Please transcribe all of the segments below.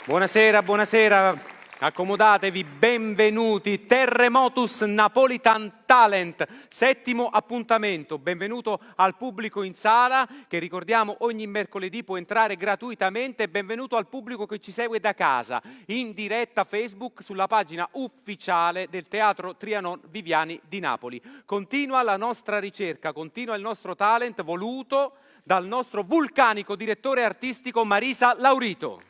Buonasera, buonasera, accomodatevi, benvenuti. Terremotus Napolitan Talent, 7° appuntamento. Benvenuto al pubblico in sala, che ricordiamo ogni mercoledì può entrare gratuitamente. Benvenuto al pubblico che ci segue da casa, in diretta Facebook sulla pagina ufficiale del Teatro Trianon Viviani di Napoli. Continua la nostra ricerca, continua il nostro talent voluto dal nostro vulcanico direttore artistico Marisa Laurito.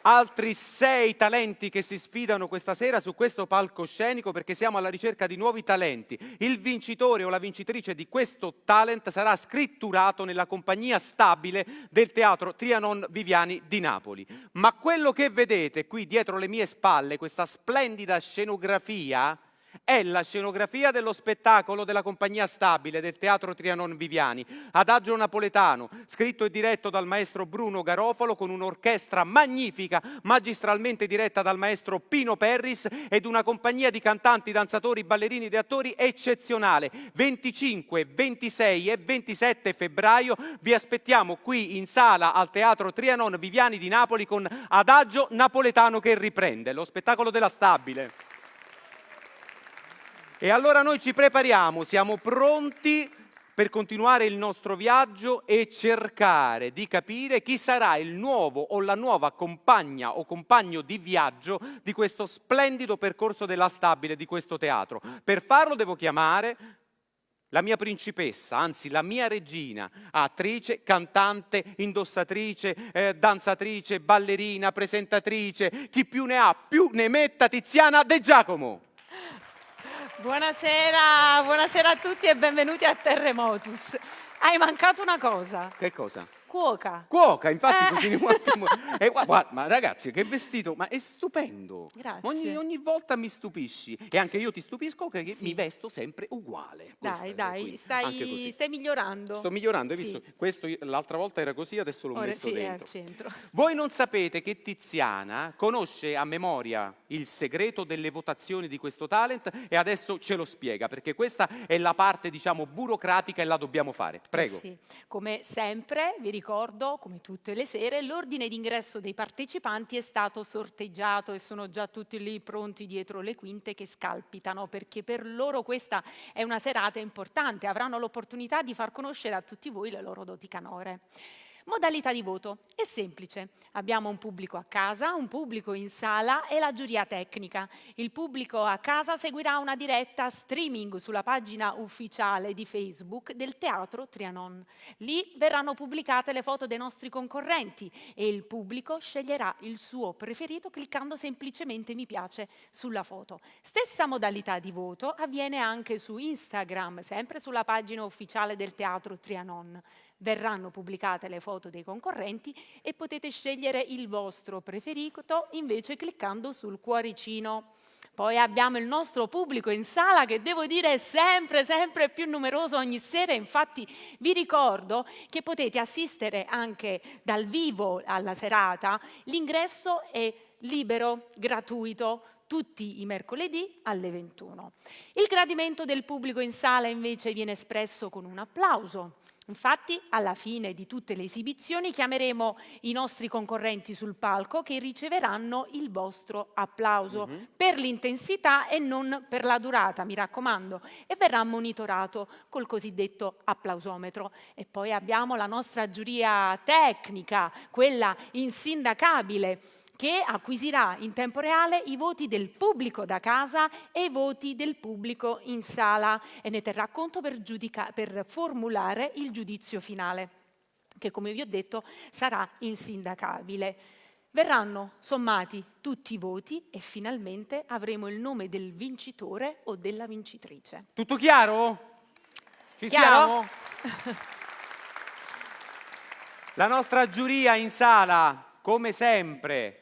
Altri 6 talenti che si sfidano questa sera su questo palcoscenico, perché siamo alla ricerca di nuovi talenti. Il vincitore o la vincitrice di questo talent sarà scritturato nella compagnia stabile del Teatro Trianon Viviani di Napoli. Ma quello che vedete qui dietro le mie spalle, questa splendida scenografia, è la scenografia dello spettacolo della compagnia stabile del Teatro Trianon Viviani, Adagio napoletano, scritto e diretto dal maestro Bruno Garofalo, con un'orchestra magnifica, magistralmente diretta dal maestro Pino Perris, ed una compagnia di cantanti, danzatori, ballerini ed attori eccezionale. 25, 26 e 27 febbraio vi aspettiamo qui in sala al Teatro Trianon Viviani di Napoli con Adagio napoletano che riprende, lo spettacolo della stabile. E allora noi ci prepariamo, siamo pronti per continuare il nostro viaggio e cercare di capire chi sarà il nuovo o la nuova compagna o compagno di viaggio di questo splendido percorso della stabile, di questo teatro. Per farlo devo chiamare la mia principessa, anzi la mia regina, attrice, cantante, indossatrice, danzatrice, ballerina, presentatrice, chi più ne ha più ne metta, Tiziana De Giacomo. Buonasera, buonasera a tutti e benvenuti a Terremotus. Hai mancato una cosa. Che cosa? Cuoca. Cuoca, infatti cucini un attimo. Guarda, ma ragazzi, che vestito, ma è stupendo. Grazie. Ogni volta mi stupisci. E anche io ti stupisco che Sì. mi vesto sempre uguale. Dai, Quindi, stai migliorando. sto migliorando, hai Sì. visto? Questo l'altra volta era così, adesso l'ho Ora messo sì, dentro. è al centro. Voi non sapete che Tiziana conosce a memoria il segreto delle votazioni di questo talent e adesso ce lo spiega, perché questa è la parte, diciamo, burocratica e la dobbiamo fare. Prego. Sì. Come sempre, vi ricordo, come tutte le sere, l'ordine d'ingresso dei partecipanti è stato sorteggiato e sono già tutti lì pronti dietro le quinte che scalpitano, perché per loro questa è una serata importante, avranno l'opportunità di far conoscere a tutti voi le loro doti canore. Modalità di voto è semplice, abbiamo un pubblico a casa, un pubblico in sala e la giuria tecnica. Il pubblico a casa seguirà una diretta streaming sulla pagina ufficiale di Facebook del Teatro Trianon. Lì verranno pubblicate le foto dei nostri concorrenti e il pubblico sceglierà il suo preferito cliccando semplicemente mi piace sulla foto. Stessa modalità di voto avviene anche su Instagram, sempre sulla pagina ufficiale del Teatro Trianon. Verranno pubblicate le foto dei concorrenti e potete scegliere il vostro preferito invece cliccando sul cuoricino. Poi abbiamo il nostro pubblico in sala che devo dire è sempre più numeroso ogni sera, infatti vi ricordo che potete assistere anche dal vivo alla serata, l'ingresso è libero, gratuito, tutti i mercoledì alle 21. Il gradimento del pubblico in sala invece viene espresso con un applauso. Infatti, alla fine di tutte le esibizioni chiameremo i nostri concorrenti sul palco che riceveranno il vostro applauso per l'intensità e non per la durata, mi raccomando, e verrà monitorato col cosiddetto applausometro. E poi abbiamo la nostra giuria tecnica, quella insindacabile, che acquisirà in tempo reale i voti del pubblico da casa e i voti del pubblico in sala e ne terrà conto per formulare il giudizio finale, che come vi ho detto sarà insindacabile. Verranno sommati tutti i voti e finalmente avremo il nome del vincitore o della vincitrice. Tutto chiaro? Ci Chiaro? siamo? La nostra giuria in sala, come sempre,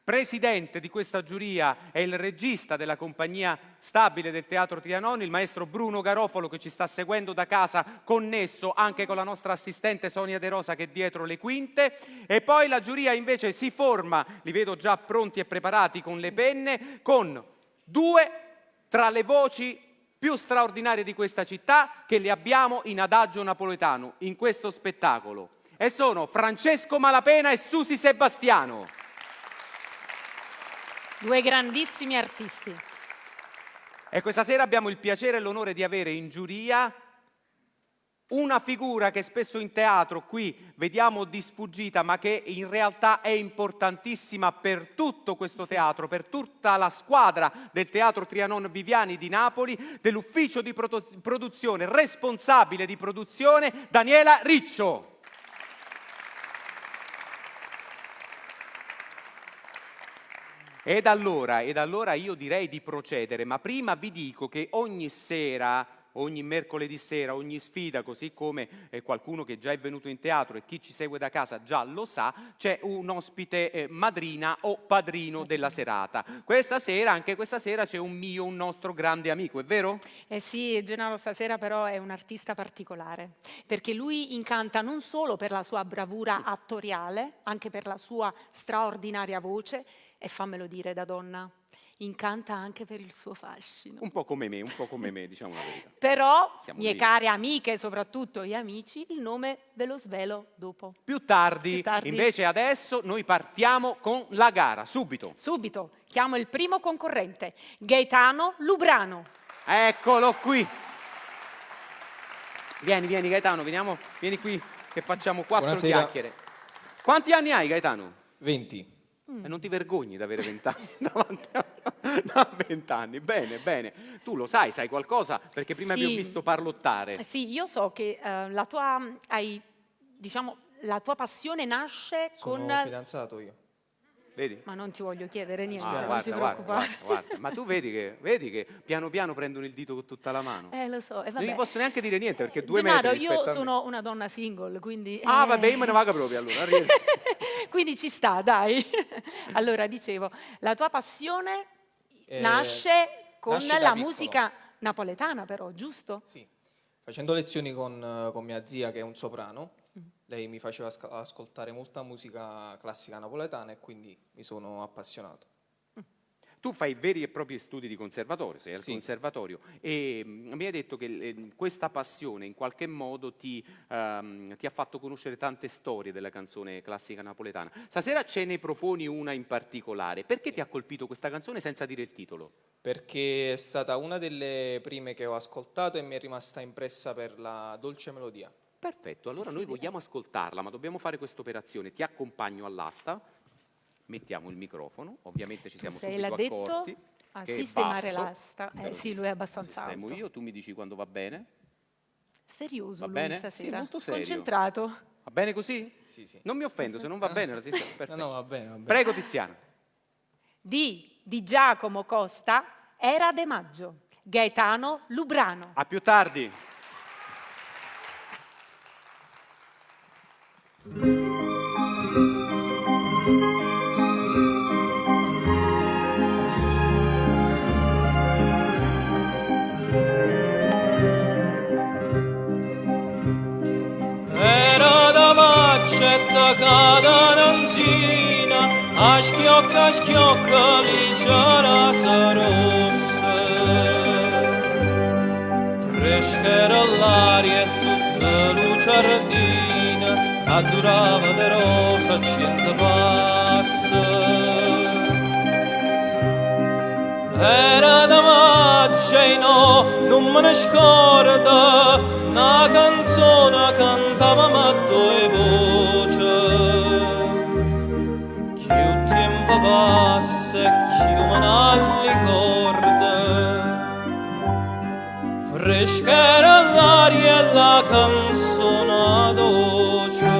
presidente di questa giuria è il regista della compagnia stabile del Teatro Trianon, il maestro Bruno Garofalo, che ci sta seguendo da casa, connesso anche con la nostra assistente Sonia De Rosa che è dietro le quinte. E poi la giuria invece si forma, li vedo già pronti e preparati con le penne, con 2 tra le voci più straordinarie di questa città che le abbiamo in Adagio Napoletano, in questo spettacolo. E sono Francesco Malapena e Susi Sebastiano. Due grandissimi artisti. E questa sera abbiamo il piacere e l'onore di avere in giuria una figura che spesso in teatro qui vediamo di sfuggita, ma che in realtà è importantissima per tutto questo teatro, per tutta la squadra del Teatro Trianon Viviani di Napoli, dell'ufficio di produzione, responsabile di produzione, Daniela Riccio. Ed allora io direi di procedere, ma prima vi dico che ogni sera, ogni mercoledì sera, ogni sfida, così come qualcuno che già è venuto in teatro e chi ci segue da casa già lo sa, c'è un ospite madrina o padrino della serata. Anche questa sera c'è un nostro grande amico, è vero? Eh sì, Gennaro stasera però è un artista particolare, perché lui incanta non solo per la sua bravura attoriale, anche per la sua straordinaria voce, e fammelo dire da donna, incanta anche per il suo fascino. Un po' come me, diciamo la verità. Però, Siamo mie lì. care amiche, soprattutto gli amici, il nome ve lo svelo dopo. Più tardi. Più tardi. Invece adesso noi partiamo con la gara, subito. Subito, chiamo il primo concorrente, Gaetano Lubrano. Eccolo qui. Vieni Gaetano, vieni qui che facciamo 4 Buonasera. chiacchiere. Quanti anni hai Gaetano? 20. E non ti vergogni di avere 20 anni davanti a 20 anni? Bene. Tu lo sai qualcosa? Perché prima vi ho Sì. visto parlottare. Sì, io so che la tua passione nasce Sono con... fidanzato io. Vedi? Ma non ti voglio chiedere niente, Ah, non ti preoccupare. Guarda. Ma tu vedi che piano piano prendono il dito con tutta la mano. Lo so, e Non vabbè. gli posso neanche dire niente perché 2 Gennaro, metri rispetto io a me. sono una donna single, quindi... Ah, vabbè, io me ne vado proprio allora. Arrivederci. Quindi ci sta, dai. Allora, dicevo, la tua passione nasce con nasce da la piccolo. musica napoletana, però, giusto? Sì. Facendo lezioni con mia zia che è un soprano, lei mi faceva ascoltare molta musica classica napoletana e quindi mi sono appassionato. Tu fai veri e propri studi di conservatorio, sei al Sì. conservatorio e mi hai detto che questa passione in qualche modo ti ha fatto conoscere tante storie della canzone classica napoletana. Stasera ce ne proponi una in particolare. Perché ti ha colpito questa canzone senza dire il titolo? Perché è stata una delle prime che ho ascoltato e mi è rimasta impressa per la dolce melodia. Perfetto, allora noi vogliamo ascoltarla, ma dobbiamo fare questa operazione. Ti accompagno all'asta, mettiamo il microfono, ovviamente ci siamo sei subito l'addetto accorti a che è sistemare basso. l'asta. Però Sì, lui è abbastanza sistemo alto. io, tu mi dici quando va bene. Serioso Va lui bene? stasera. Sì, molto serio. Concentrato. Va bene così? Sì. Non mi offendo, se non va bene la stessa. Perfetto. No, va bene. Prego Tiziana. Di Giacomo Costa, Era de Maggio. Gaetano Lubrano. A più tardi. Era da maccetta cadananzina, a schiocca linciara sa rossa. Fresca era l'aria e tutta la giardina, addurava de rosa cento passa. Era da maggio e no, non me ne scorda, una canzone cantavamo a due voci. Più tempo passa e più me ne ricorda. Fresca era l'aria e la canzone dolce.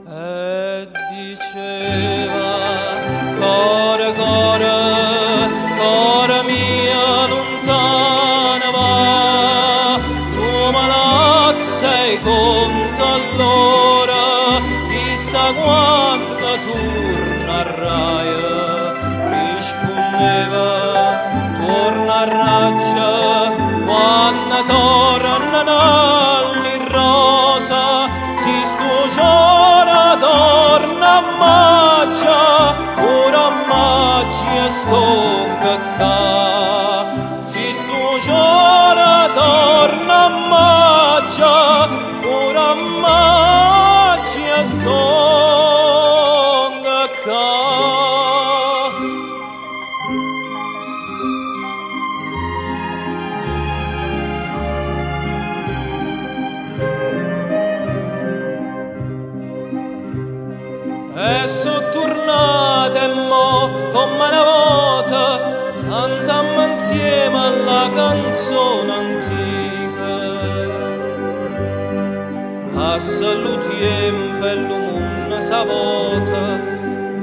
E diceva Core mia lontana va, tu me la sei conto allora, chissà quando tornerai. Rispondeva, torna a raggia, quando tornano le rosa, si sto giorno torna a maccia, ora maccia sto cacca. insieme alla canzone antica. A salutiem per l'umunna savota,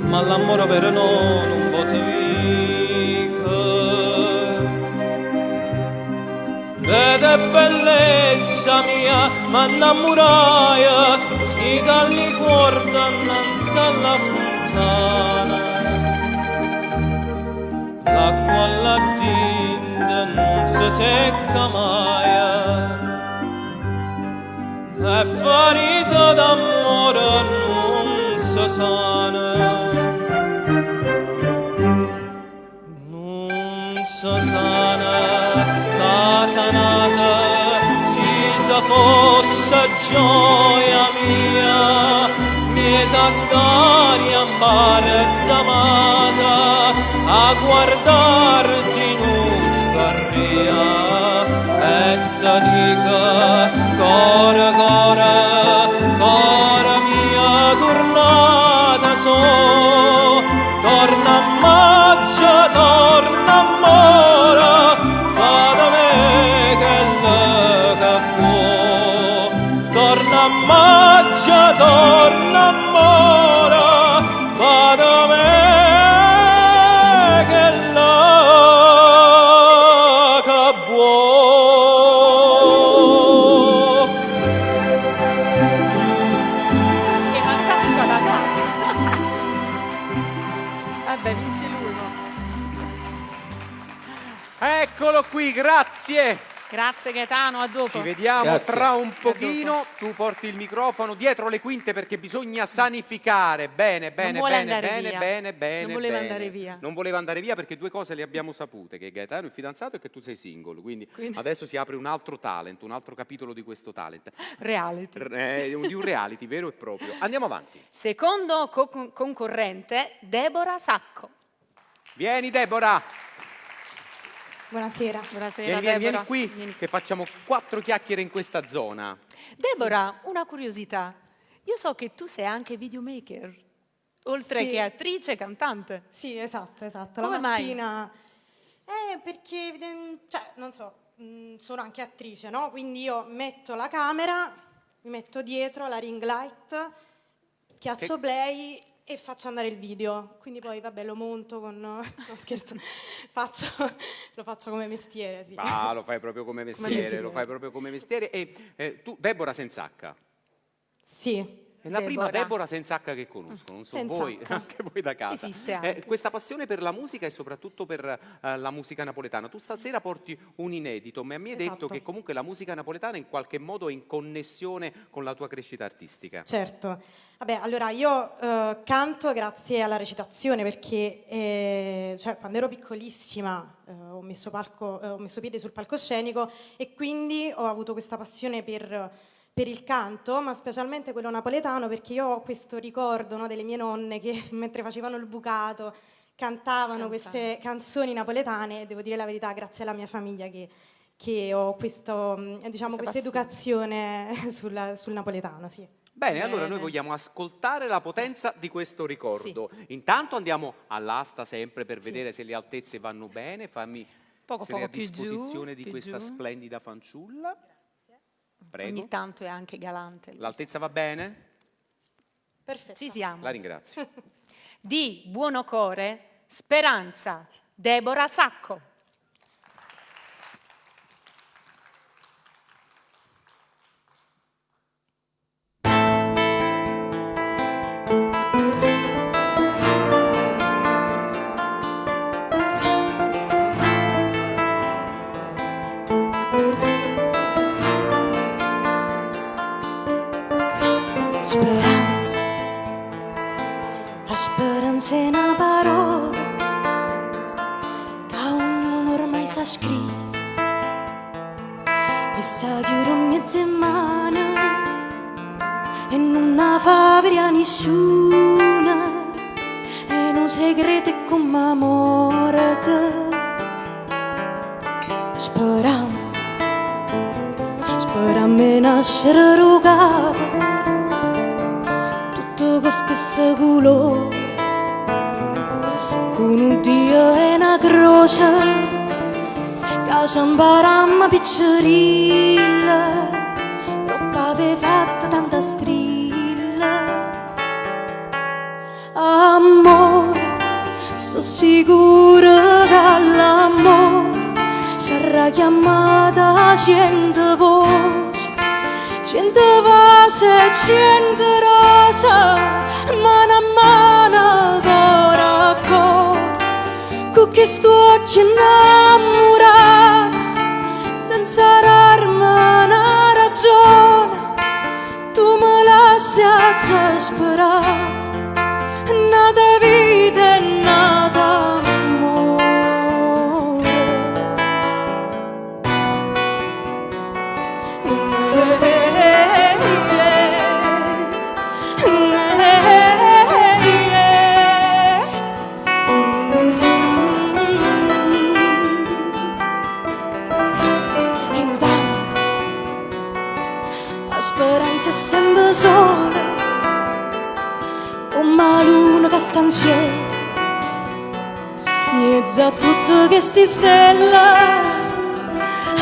ma l'amore per noi non può vica. Vede bellezza mia, ma innamoraia, si galli guarda innanzi alla fontana. L'acqua alla tinta non si secca mai, è ferita d'amore non si sana. Non si sana, casa nata, si sa fosse gioia mia, miesa storia imbarazzamata, a guardarti non sparria, e ti dica, core, core, core mia, tornata so, torna a maggia, torna amore, fa da me che la può, torna a maggia, torna amore, fa da me che la può. E Mazzarri la canta. Vabbè, vince lui. No? Eccolo qui, grazie. Grazie Gaetano, a dopo. Ci vediamo Grazie. tra un pochino. Tu porti il microfono dietro le quinte perché bisogna sanificare. Bene, bene, vuole bene, andare bene, via. bene, bene. Non voleva bene. andare via. Non voleva andare via perché due cose le abbiamo sapute, che Gaetano è fidanzato e che tu sei single. Quindi adesso si apre un altro talent, un altro capitolo di questo talent. Reality. Di un reality vero e proprio. Andiamo avanti. Secondo concorrente, Deborah Sacco. Vieni Deborah. Buonasera. Buonasera, Vieni Deborah. qui Vieni. che facciamo 4 chiacchiere in questa zona. Deborah, una curiosità. Io so che tu sei anche videomaker, oltre Sì. che attrice e cantante. Sì, esatto. Come La mai? mattina. Perché, cioè, non so, sono anche attrice, no? Quindi io metto la camera, mi metto dietro la ring light, schiaccio play e faccio andare il video. Quindi poi, vabbè, lo monto con... No, scherzo. Lo faccio come mestiere, sì. Ah, lo fai proprio come mestiere, mestiere. lo fai proprio come mestiere. E tu, Deborah senza H. Sì. È la prima Deborah. Deborah senza H che conosco, non so Senza voi, H. anche voi da casa. Esiste anche. Questa passione per la musica e soprattutto per la musica napoletana. Tu stasera porti un inedito, ma mi hai detto Esatto. che comunque la musica napoletana in qualche modo è in connessione con la tua crescita artistica. Certo. Vabbè, allora io canto grazie alla recitazione perché cioè, quando ero piccolissima ho messo piede sul palcoscenico e quindi ho avuto questa passione per il canto, ma specialmente quello napoletano perché io ho questo ricordo, no, delle mie nonne che mentre facevano il bucato cantavano queste canzoni napoletane e devo dire la verità, grazie alla mia famiglia che ho diciamo, questa educazione sul napoletano, sì. Bene, allora Bene. noi vogliamo ascoltare la potenza di questo ricordo. Intanto andiamo all'asta sempre per vedere se le altezze vanno bene. Fammi Poco essere a più giù, disposizione di più questa giù. splendida fanciulla. Prego. Ogni tanto è anche galante. lui. L'altezza va bene? Perfetto. Ci siamo. La ringrazio. Di Buonocore, Speranza, Deborah Sacco. Speranza, la speranza è una parola che ognuno ormai sa scrivere e sa chiudere ogni settimana e non la fa per a nessuno e non segreto è come amore speriamo di nascere rugata tutto con stesso colore con un Dio e una croce ci imparammo piccerilla, troppo avevo fatto tanta strilla. Amore, sono sicura che l'amore sarà chiamata 100 voci, 100 vasi e 100 rose, mano a mano, cuore a cuore, con questo occhio innamorato, senza darmi una ragione, tu me lasci già sperare. Nata vita e nata amore. Intanto la speranza è sempre sola, come la luna che sta in cielo, mezzo a tutte queste stelle,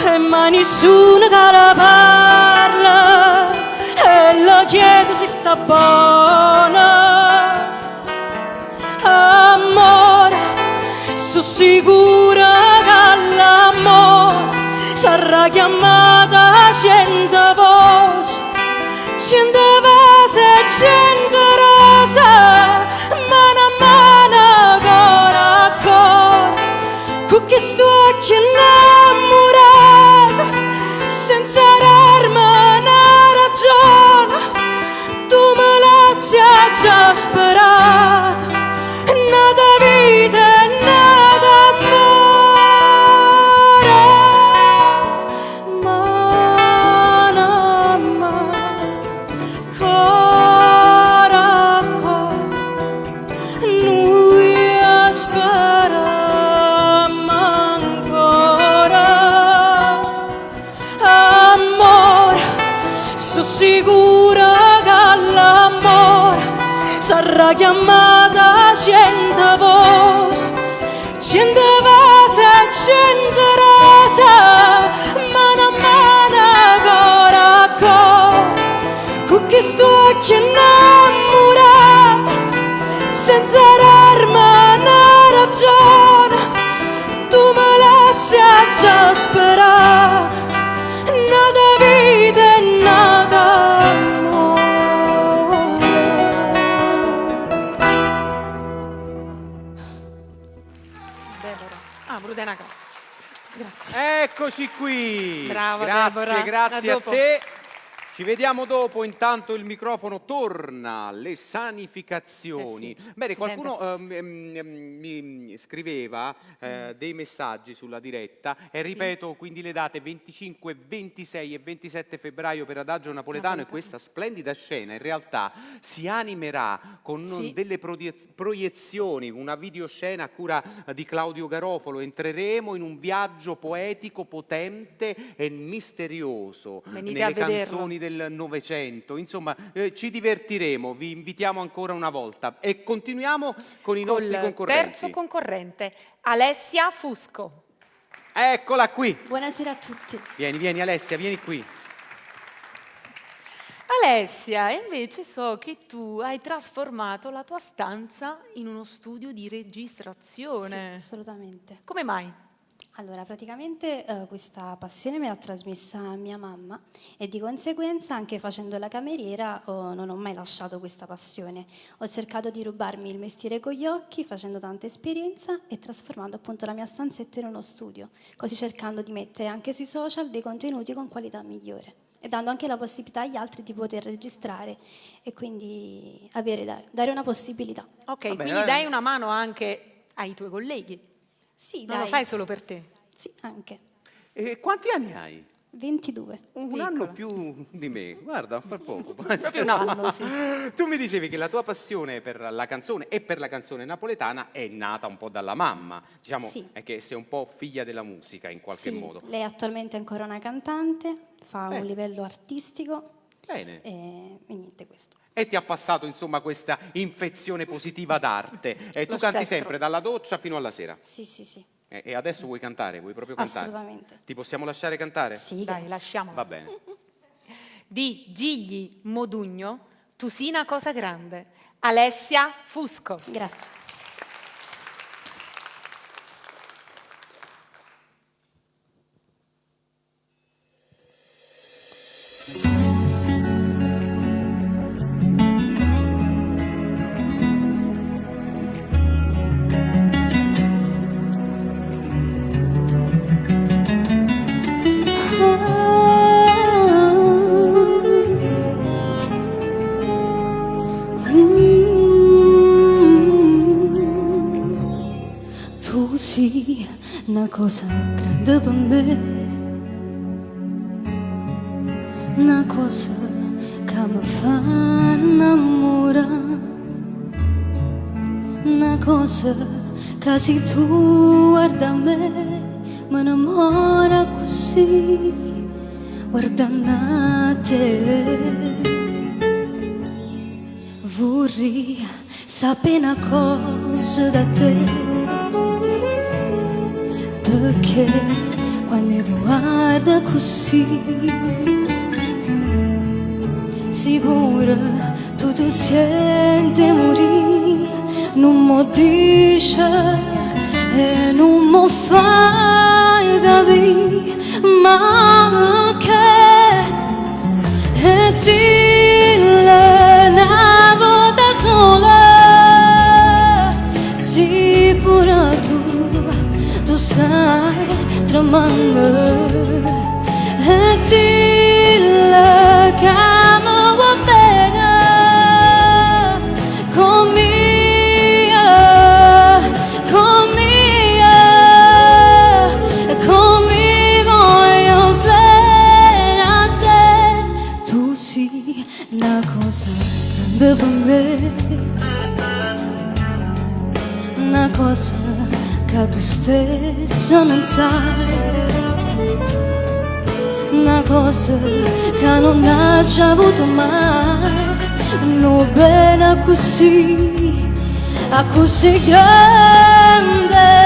e ma nessuno che la parla, e la chiede se sta buona. Amore, sono sicura che l'amore sarà chiamata 100 voci, 100 vasi e 100 rose, mano a mano, cuore a cuore, con questo occhio innamorato, senza darmi una ragione, tu me lasci già sperata. Nata vita e nata amore, mano a mano, cuore a cuore, noi asperiamo ancora. Amore, sono sicura che l'amore sarà chiamata 100 voci, 100 vasi e 100 rose, mano a mano, cuore a cuore, con questo occhio innamorato, senza darmi una ragione, tu me lasci già sperata. Nata vita e nata amore. Deborah. Ah, Brudenaca. Grazie. Eccoci qui. Brava, grazie, Deborah. grazie A a dopo. te. Ci vediamo dopo, intanto il microfono torna, le sanificazioni. Sì, Bene, si qualcuno mi scriveva dei messaggi sulla diretta e ripeto quindi le date 25, 26 e 27 febbraio per Adagio Napoletano, e questa splendida scena in realtà si animerà con Sì. delle proiezioni, una videoscena a cura di Claudio Garofalo. Entreremo in un viaggio poetico, potente e misterioso Venite a nelle vederlo. canzoni del Novecento. Insomma, ci divertiremo, vi invitiamo ancora una volta e continuiamo con i nostri Col concorrenti. terzo concorrente, Alessia Fusco. Eccola qui. Buonasera a tutti. Vieni Alessia, vieni qui. Alessia, invece so che tu hai trasformato la tua stanza in uno studio di Sì, registrazione. assolutamente. Come mai? Allora, praticamente questa passione me l'ha trasmessa mia mamma e di conseguenza, anche facendo la cameriera, non ho mai lasciato questa passione. Ho cercato di rubarmi il mestiere con gli occhi, facendo tanta esperienza e trasformando appunto la mia stanzetta in uno studio, così cercando di mettere anche sui social dei contenuti con qualità migliore e dando anche la possibilità agli altri di poter registrare e quindi dare una possibilità. Ok, bene, quindi dai. dai una mano anche ai tuoi colleghi. Sì, Non dai. lo fai solo per te. Sì, anche. E quanti anni hai? 22. Un Piccolo. anno più di me, guarda, per poco. Proprio un anno, sì. Tu mi dicevi che la tua passione per la canzone e per la canzone napoletana è nata un po' dalla mamma, diciamo, Sì. è che sei un po' figlia della musica in qualche Sì, modo. lei attualmente è ancora una cantante, fa Bene. un livello artistico Bene. e niente questo. E ti ha passato insomma questa infezione positiva d'arte. E tu Lo canti scettro. sempre dalla doccia fino alla sera. Sì, sì, sì. E adesso vuoi cantare? Vuoi proprio cantare? Assolutamente. Ti possiamo lasciare cantare? Sì, Dai, grazie. lasciamolo. Va bene. Di Gigli Modugno, Tu sii una cosa grande. Alessia Fusco. Grazie. Tu sei una cosa grande per me, una cosa che mi fa innamorare, una cosa che se tu guarda a me mi innamora così, guardando a te. Vorrei sapere una cosa da te, perché quando tu guarda così, sicuro tu ti senti morire, non mi dice e non mi fai capire, ma che e dille una volta sola, sì pure tu stai tremando, e dille che mi va bene con mia, con mi voglio bene a te. Tu sei una cosa grande per me, una cosa che tu stessa non sai, una cosa che non hai già avuto mai, non bene così, a così grande.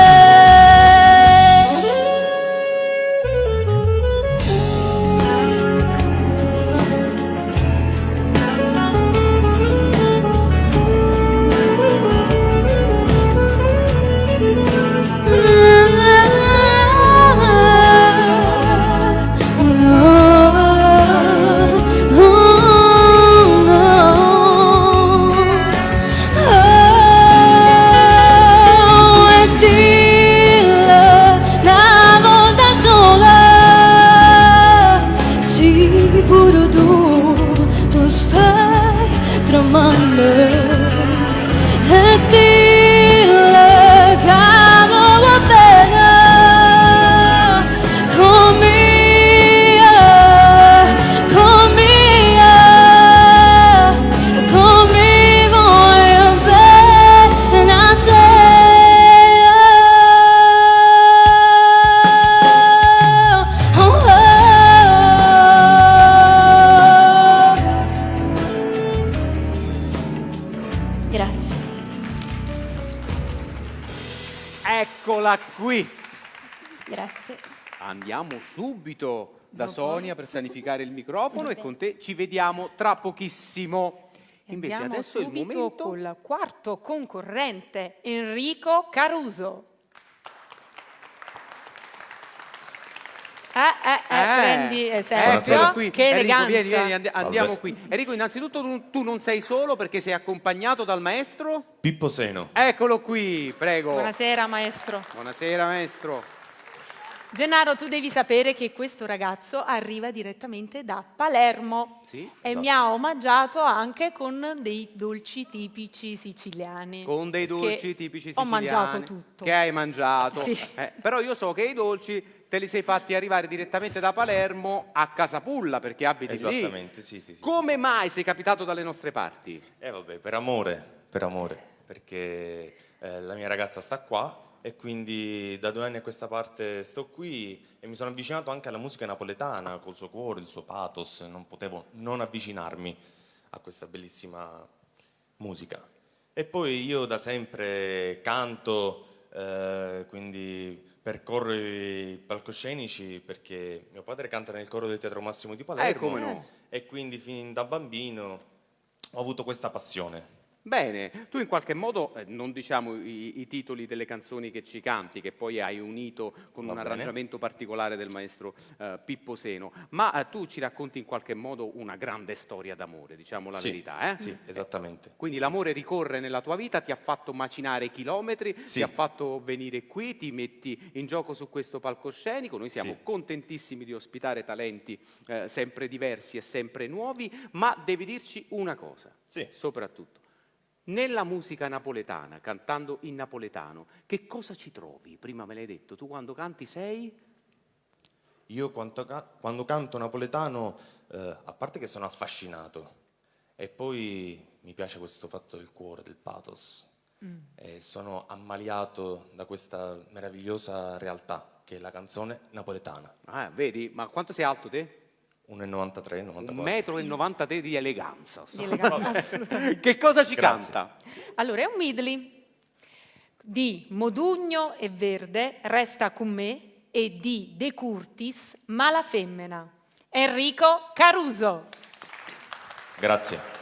Tu stai tremando, e dille che mi va bene con mia, con mi voglio bene a te. Oh, oh. Grazie. Eccola qui. Grazie. Andiamo subito da Dopo? Sonia per sanificare il microfono e con te ci vediamo tra pochissimo. Invece Andiamo adesso è il subito momento. col quarto concorrente, Enrico Caruso. Prendi eccolo qui. che Enrico, eleganza. vieni, andiamo Vabbè. qui. Enrico, innanzitutto tu non sei solo perché sei accompagnato dal maestro. Pippo Seno. Eccolo qui, prego. Buonasera maestro. Buonasera, maestro. Gennaro, tu devi sapere che questo ragazzo arriva direttamente da Palermo Sì, e esatto. mi ha omaggiato anche con dei dolci tipici siciliani. Con dei Che dolci tipici Ho siciliani. mangiato tutto. Che hai mangiato. Sì. Però io so che i dolci te li sei fatti arrivare direttamente da Palermo a Casapulla perché abiti lì. Esattamente, sì. Come mai sei capitato dalle nostre parti? Vabbè, per amore, perché la mia ragazza sta qua e quindi da 2 anni a questa parte sto qui e mi sono avvicinato anche alla musica napoletana col suo cuore, il suo pathos, non potevo non avvicinarmi a questa bellissima musica. E poi io da sempre canto, quindi percorrere i palcoscenici perché mio padre canta nel coro del Teatro Massimo di Palermo come no. e quindi fin da bambino ho avuto questa passione. Bene, tu in qualche modo, non diciamo i titoli delle canzoni che ci canti, che poi hai unito con Va un bene. arrangiamento particolare del maestro Pippo Seno, ma tu ci racconti in qualche modo una grande storia d'amore, diciamo la Sì, verità. sì, esattamente. Quindi l'amore ricorre nella tua vita, ti ha fatto macinare chilometri, Sì. ti ha fatto venire qui, ti metti in gioco su questo palcoscenico. Noi siamo Sì. contentissimi di ospitare talenti sempre diversi e sempre nuovi, ma devi dirci una cosa, Sì. soprattutto. Nella musica napoletana, cantando in napoletano, che cosa ci trovi? Prima me l'hai detto, tu quando canti sei? Io quando canto napoletano, a parte che sono affascinato, e poi mi piace questo fatto del cuore, del pathos, e sono ammaliato da questa meravigliosa realtà che è la canzone napoletana. Ah, vedi? Ma quanto sei alto te? 1,93, 94. 1,93 m di eleganza. Di eleganza, assolutamente. Che cosa ci Grazie. canta? Allora, è un medley di Modugno e Verde, Resta con me, e di De Curtis, Mala femmina. Enrico Caruso. Grazie.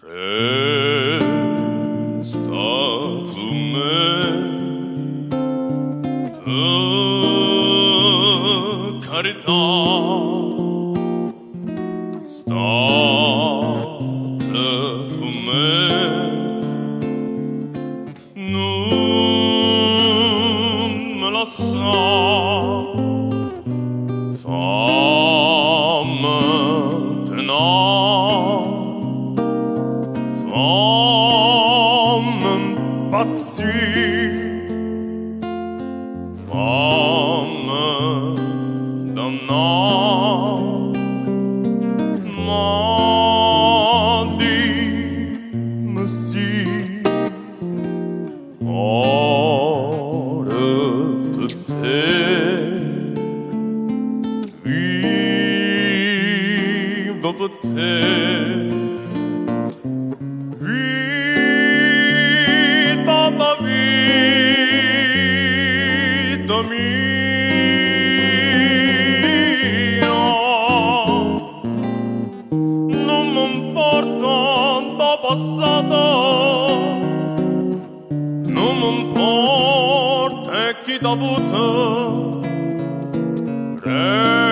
Resta con me, carità, state con me, non me lasciare, fammi penare. Fammi impazzire, fammi dannare, ma dimmi sì, ora per te, vivo per te. Vita da vita mia, non mi importa da passato, non mi importa chi t'ha avuto,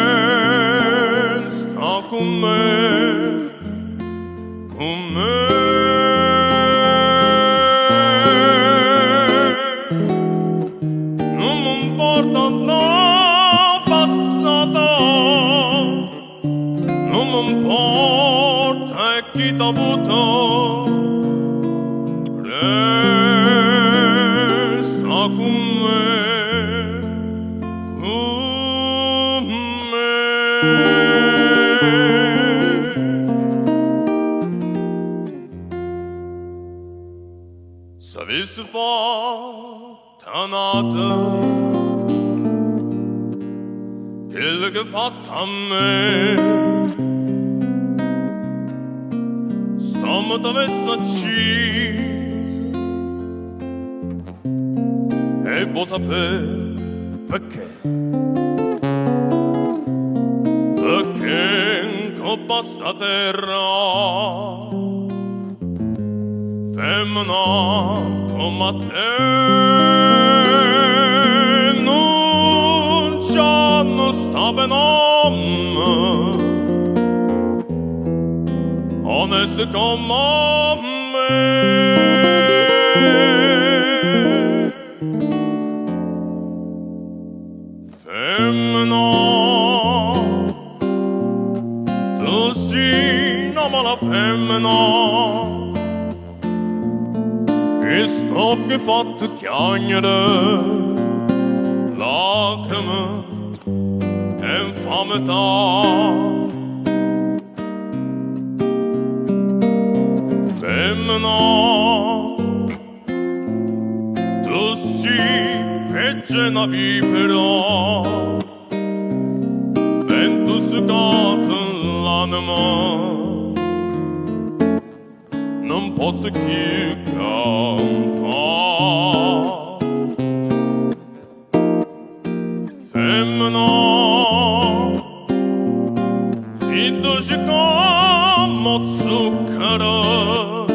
resta con me. Con me, non mi importa la passata, non mi importa chi t'ha avuto, resta con me, con me. Se avessi fatta nata quello che ha fatto a me, stamma t'avesse acceso e vuoi sapere perché? Perché in coppa sta terra femmina come te non c'hanno sta benome, oneste come me. Femmina, tu sei una mala femmina, che sto che fatto chiagnere lacrime e infamità. Femmina, tu sei peggio una vipera, scapell'anima non posso più cantare. Femmina si dolce come zucchero,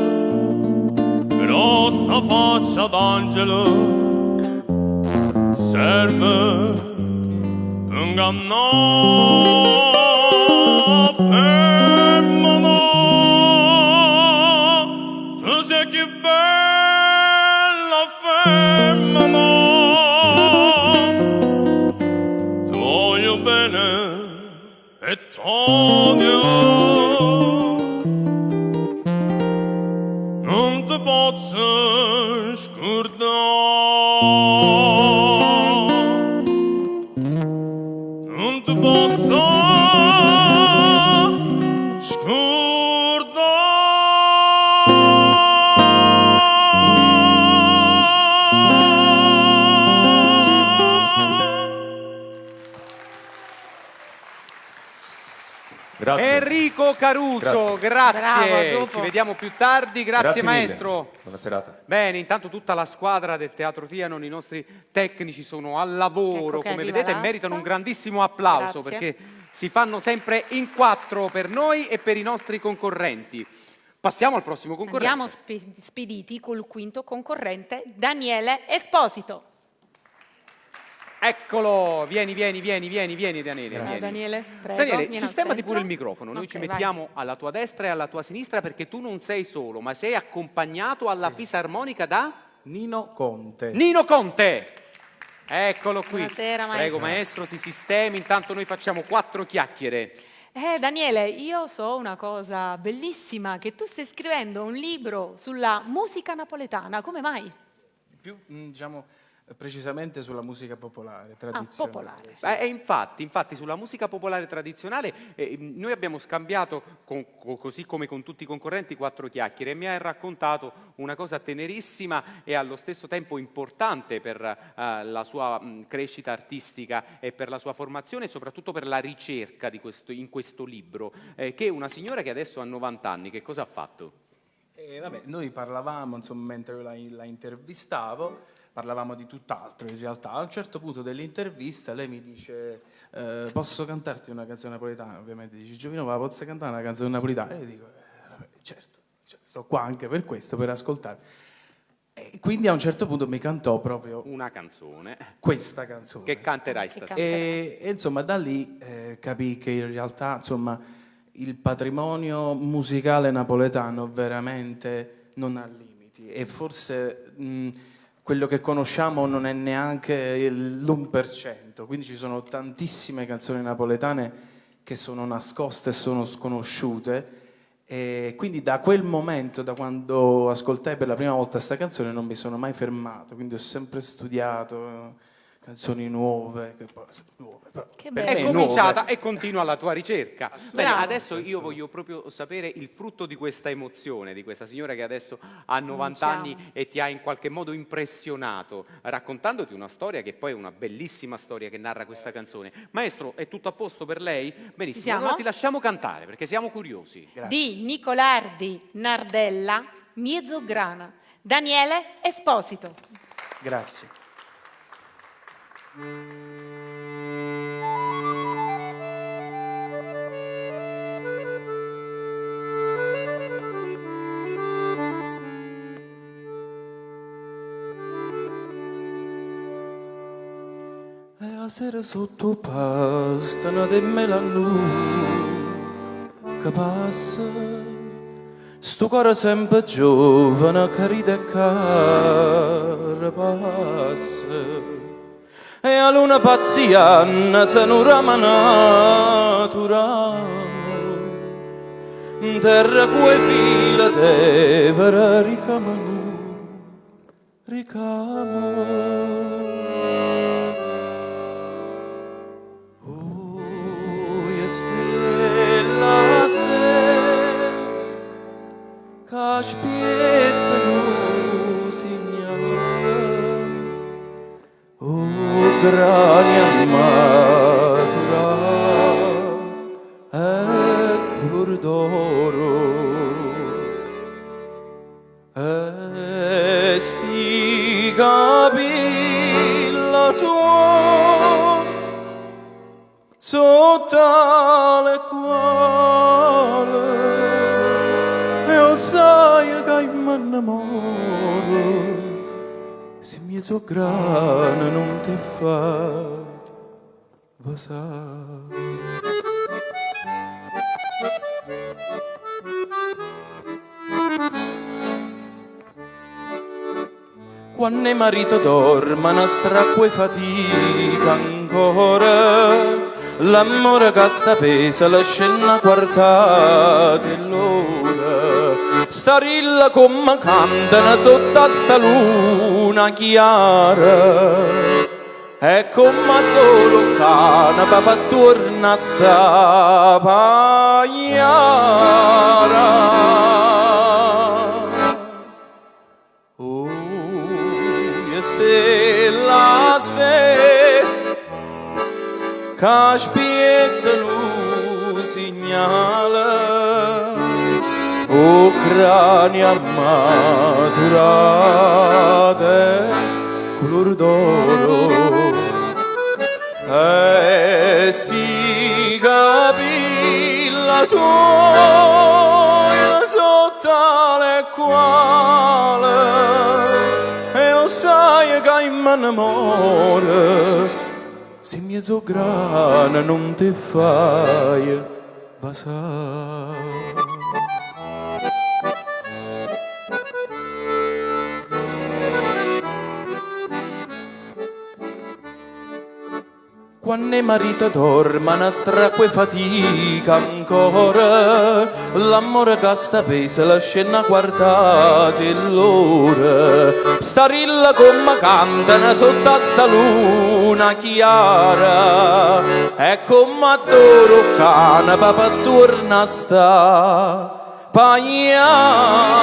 però sta faccia d'angelo serve per ingannare. Femmina, tu sei più bella femmina, ti voglio bene e t'odio, non ti posso scordare, non ti posso Grazie. Enrico Caruso, Grazie. grazie. Bravo, dopo. Ci vediamo più tardi, grazie, mille. maestro. Buona serata. Bene, intanto tutta la squadra del Teatro Trianon, i nostri tecnici sono al lavoro, Ecco che come arriva vedete, e l'asta. meritano un grandissimo applauso Grazie. perché si fanno sempre in quattro per noi e per i nostri concorrenti. Passiamo al prossimo concorrente. Andiamo spediti col quinto concorrente, Daniele Esposito. Eccolo, vieni Daniele. Ciao, Daniele, prego. Daniele, vieni al sistemati centro. pure il microfono, noi Ok, ci vai. mettiamo alla tua destra e alla tua sinistra perché tu non sei solo, ma sei accompagnato alla fisarmonica da Nino Conte. Nino Conte. Eccolo qui. Buonasera, maestro. Prego maestro, si sistemi, intanto noi facciamo 4 chiacchiere. Daniele, io so una cosa bellissima, che tu stai scrivendo un libro sulla musica napoletana, come mai? Più, diciamo, precisamente sulla musica popolare, tradizionale. popolare. Sì. E infatti sulla musica popolare tradizionale noi abbiamo scambiato, così come con tutti i concorrenti, 4 chiacchiere e mi hai raccontato una cosa tenerissima e allo stesso tempo importante per la sua crescita artistica e per la sua formazione e soprattutto per la ricerca in questo libro, che una signora che adesso ha 90 anni, che cosa ha fatto? Vabbè, noi parlavamo, insomma, mentre io la intervistavo, parlavamo di tutt'altro in realtà. A un certo punto dell'intervista lei mi dice posso cantarti una canzone napoletana? Ovviamente dice Giovinova, posso cantare una canzone napoletana? E io dico vabbè, certo, sto qua anche per questo, per ascoltare. E quindi a un certo punto mi cantò proprio Una canzone questa canzone. che canterai stasera. E insomma da lì capii che in realtà insomma il patrimonio musicale napoletano veramente non ha limiti e forse quello che conosciamo non è neanche l'1%, quindi ci sono tantissime canzoni napoletane che sono nascoste e sono sconosciute e quindi da quel momento, da quando ascoltai per la prima volta questa canzone non mi sono mai fermato, quindi ho sempre studiato canzoni nuove, che poi sono nuove, però Che per bello. me È cominciata nuove. e continua la tua ricerca. Bene, Bravo. adesso io voglio proprio sapere il frutto di questa emozione, di questa signora che adesso ha 90 Cominciamo. anni e ti ha in qualche modo impressionato, raccontandoti una storia che poi è una bellissima storia che narra questa canzone. Maestro, è tutto a posto per lei? Benissimo, siamo? allora ti lasciamo cantare perché siamo curiosi. Di Nicolardi Nardella, Miezzograna, Daniele Esposito. Grazie. E la sera sotto pasta di melanù che passa, sto cuore sempre giovane che ride e che passa. E a luna pazziana se non rama naturale, terra cui fila devera ricamo. Stella, che aspettano signore, grani a maturare, color d'oro. E sti capilla tua sotto le quale e lo sai che mi innamoro se mi so grana non ti fa passare. Quando il marito dorme, una stracqua e fatica ancora, l'amore che sta pesa, la scena guardate e l'ora, starilla come cantano sotto a sta luna chiara, e come adoro cane, papà torna a sta pagliara. Stella, stella, che spiettano segnala, o crania maturate, color d'oro, e sti capilla tua sotto le quale sai che mi innamora se mi so grana non ti fai passare. Quando il marito dorme, una stracqua e fatica ancora, l'amore che sta pesa, la scena guardate l'ora, starilla come cantano sotto a sta luna chiara, e come adoro cane, papà torna a sta pagliara.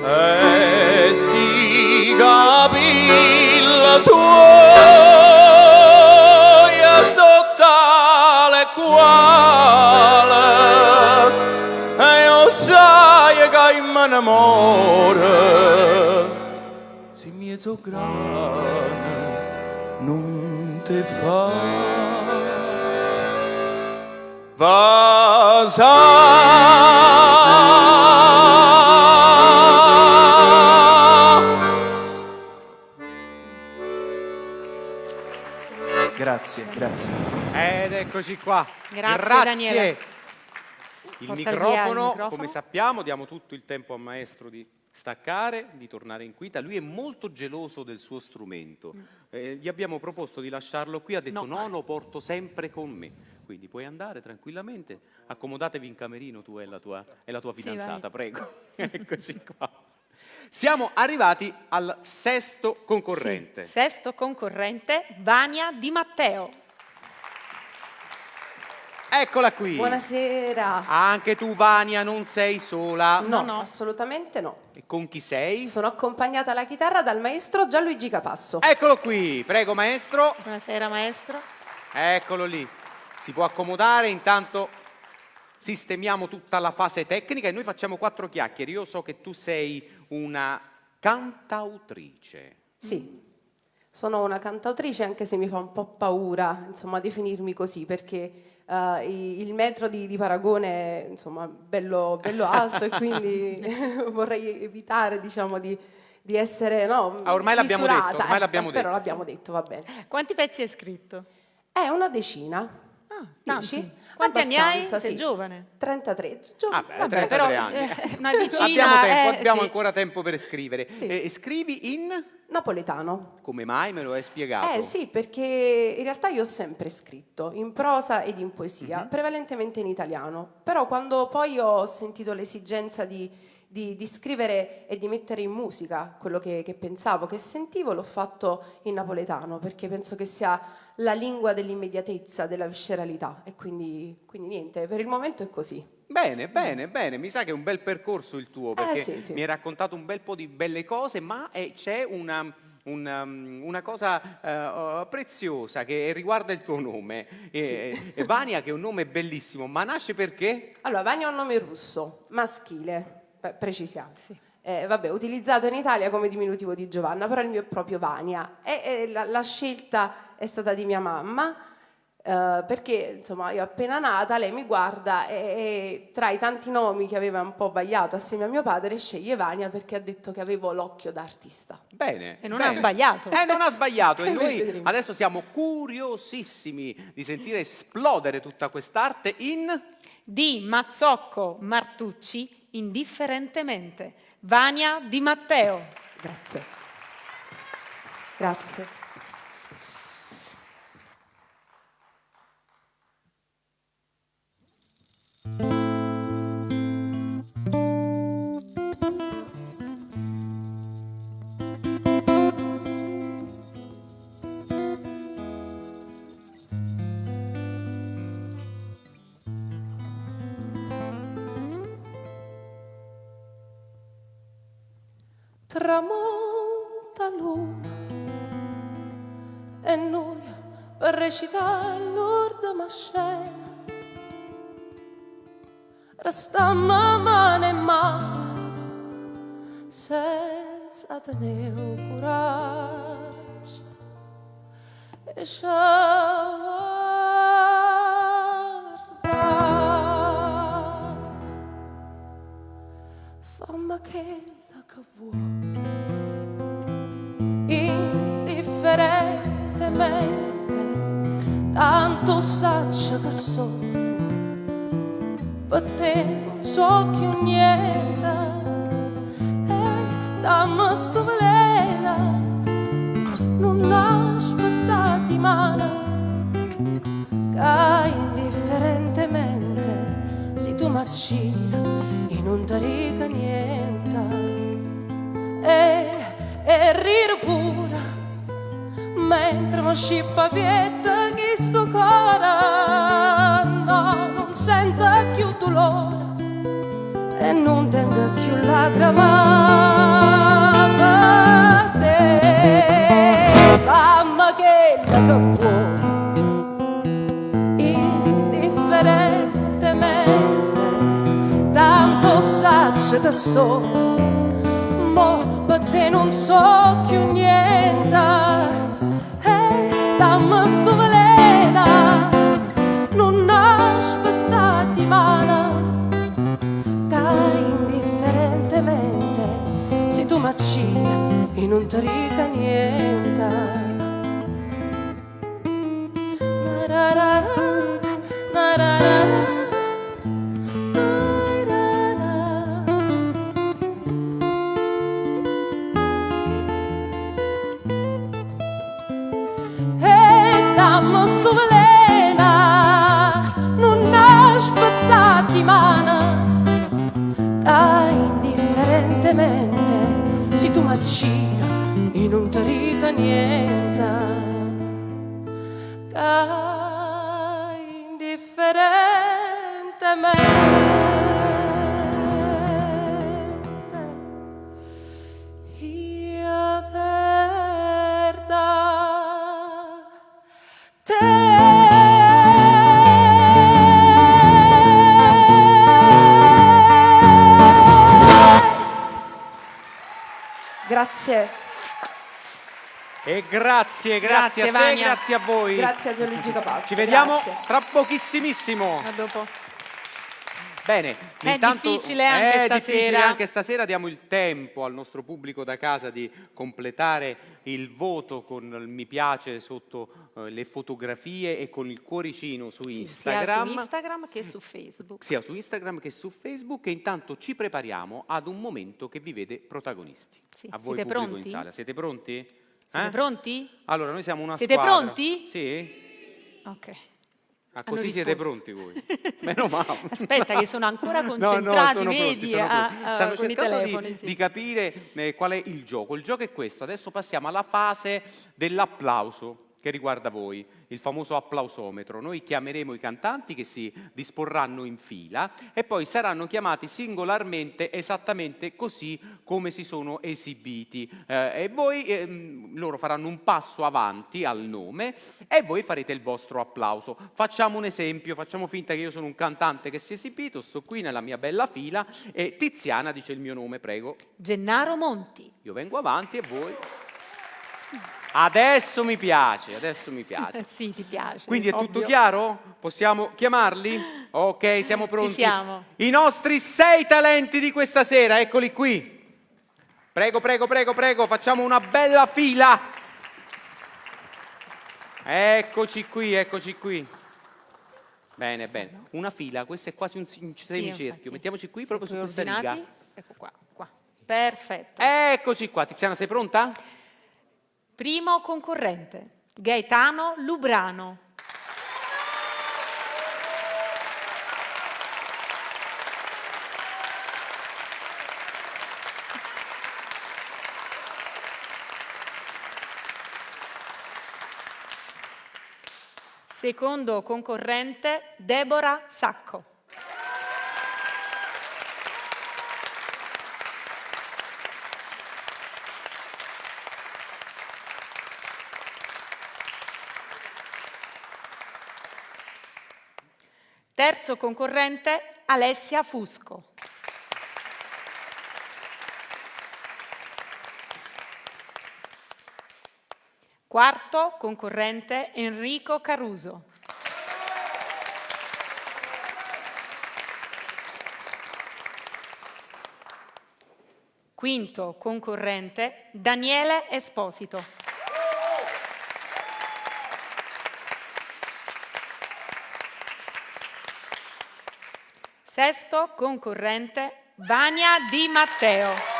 E sti capilla tuoi sotto le quale e io sai che mi innamora se mi so grana non te fa Grazie, grazie. Ed eccoci qua. Grazie, Daniele. Il Porta via microfono, il microfono. come sappiamo, diamo tutto il tempo al maestro di staccare, di tornare in quinta. Lui è molto geloso del suo strumento. Gli abbiamo proposto di lasciarlo qui, ha detto no, lo porto sempre con me. Quindi puoi andare tranquillamente, accomodatevi in camerino tu e la tua fidanzata, prego. Eccoci qua. Siamo arrivati al sesto concorrente. Sì, sesto concorrente, Vania Di Matteo. Eccola qui. Buonasera. Anche tu, Vania, non sei sola. No, assolutamente no. E con chi sei? Sono accompagnata alla chitarra dal maestro Gianluigi Capasso. Eccolo qui, prego maestro. Buonasera maestro. Eccolo lì. Si può accomodare, intanto sistemiamo tutta la fase tecnica e noi facciamo 4 chiacchiere. Io so che tu sei una cantautrice. Sì, sono una cantautrice anche se mi fa un po' paura, insomma, definirmi così perché il metro di paragone è, insomma, bello alto e quindi vorrei evitare, diciamo, di essere, no, ormai l'abbiamo misurata. detto, ormai l'abbiamo però detto. l'abbiamo detto, va bene. Quanti pezzi hai scritto? È una decina. Tanti. 10? Quanti anni hai? Abbastanza, Sei sì. giovane. 33. Vabbè, Vabbè, 33 però, anni. una decina, Abbiamo tempo, abbiamo sì. ancora tempo per scrivere. Sì. Scrivi in? Napoletano. Come mai? Me lo hai spiegato? Sì, perché in realtà io ho sempre scritto in prosa ed in poesia, prevalentemente in italiano. Però quando poi ho sentito l'esigenza di di scrivere e di mettere in musica quello che pensavo, che sentivo, l'ho fatto in napoletano, perché penso che sia la lingua dell'immediatezza, della visceralità, e quindi niente, per il momento è così. Bene, bene, bene, mi sa che è un bel percorso il tuo, perché sì, sì. mi hai raccontato un bel po' di belle cose, ma c'è una cosa preziosa che riguarda il tuo nome. Vania, che è un nome bellissimo, ma nasce perché? Allora, Vania è un nome russo, maschile, precisiamo. Vabbè, utilizzato in Italia come diminutivo di Giovanna, però il mio è proprio Vania. E la scelta è stata di mia mamma, perché insomma io appena nata, lei mi guarda e tra i tanti nomi che aveva un po' sbagliato assieme a mio padre, sceglie Vania perché ha detto che avevo l'occhio da artista. Bene. E non bene. ha sbagliato. Non ha sbagliato. E noi Vedremo. adesso siamo curiosissimi di sentire esplodere tutta quest'arte in... Di Mazzocco Martucci, Indifferentemente. Vania Di Matteo. Grazie. Grazie. Tramonta luna e noi per recitare l'orda mascella restammo mano in mano senza tenere coraggio e guardare fammi che vuoi indifferentemente tanto saccia che so per te non so più niente e dammi sto veleno non aspettare di mano che indifferentemente se tu m'accina e non ti rica niente e rire pure mentre mi scippa pietta che sto cuore no, non sento più dolore e non tengo più lacrime per te mamma che vuoi indifferentemente tanto saccio che so per te non so più niente dammi sto veleno non aspettare di mano che indifferentemente se tu m'accini e non ti rica niente dammi sto veleno non aspettare di mano che indifferentemente se tu m'accina e non ti rica niente che indifferentemente io perda Grazie. E grazie Grazie, a te, Vania. grazie a voi. Grazie a Gianluigi Capazzi. Ci vediamo Grazie. tra pochissimissimo. A dopo. Bene, È difficile anche stasera. difficile anche stasera, diamo il tempo al nostro pubblico da casa di completare il voto con il mi piace sotto le fotografie e con il cuoricino su Instagram. Sia su Instagram che su Facebook. Sia su Instagram che su Facebook, e intanto ci prepariamo ad un momento che vi vede protagonisti. Sì. A voi Siete pubblico pronti? in sala, siete pronti? Siete pronti? Allora, noi siamo una Siete squadra. pronti? Sì? Ok. Ah, Hanno così siete risposto. pronti voi? Meno male. Aspetta, che sono ancora No, concentrati, sono pronti, vedi, sono pronti. Stanno con i cercando telefoni. Sì. di capire qual è il gioco. Il gioco è questo. Adesso passiamo alla fase dell'applauso che riguarda voi, il famoso applausometro. Noi chiameremo i cantanti che si disporranno in fila e poi saranno chiamati singolarmente esattamente così come si sono esibiti. E voi, loro faranno un passo avanti al nome e voi farete il vostro applauso. Facciamo un esempio, facciamo finta che io sono un cantante che si è esibito, sto qui nella mia bella fila e Tiziana dice il mio nome, prego. Gennaro Monti. Io vengo avanti e voi... Adesso mi piace, adesso mi piace. Sì, ti piace. Quindi è tutto ovvio. chiaro? Possiamo chiamarli? Ok, siamo pronti. Ci siamo. I nostri 6 talenti di questa sera, eccoli qui. Prego, prego, prego, prego, facciamo una bella fila. Eccoci qui, eccoci qui. Bene, bene. Una fila, questo è quasi un semicerchio. infatti. Mettiamoci qui proprio su questa Ordinati. riga. Ecco qua, qua. Perfetto. Eccoci qua. Tiziana, sei pronta? Primo concorrente, Gaetano Lubrano. Secondo concorrente, Deborah Sacco. Terzo concorrente, Alessia Fusco. Quarto concorrente, Enrico Caruso. Quinto concorrente, Daniele Esposito. Sesto concorrente, Vania Di Matteo.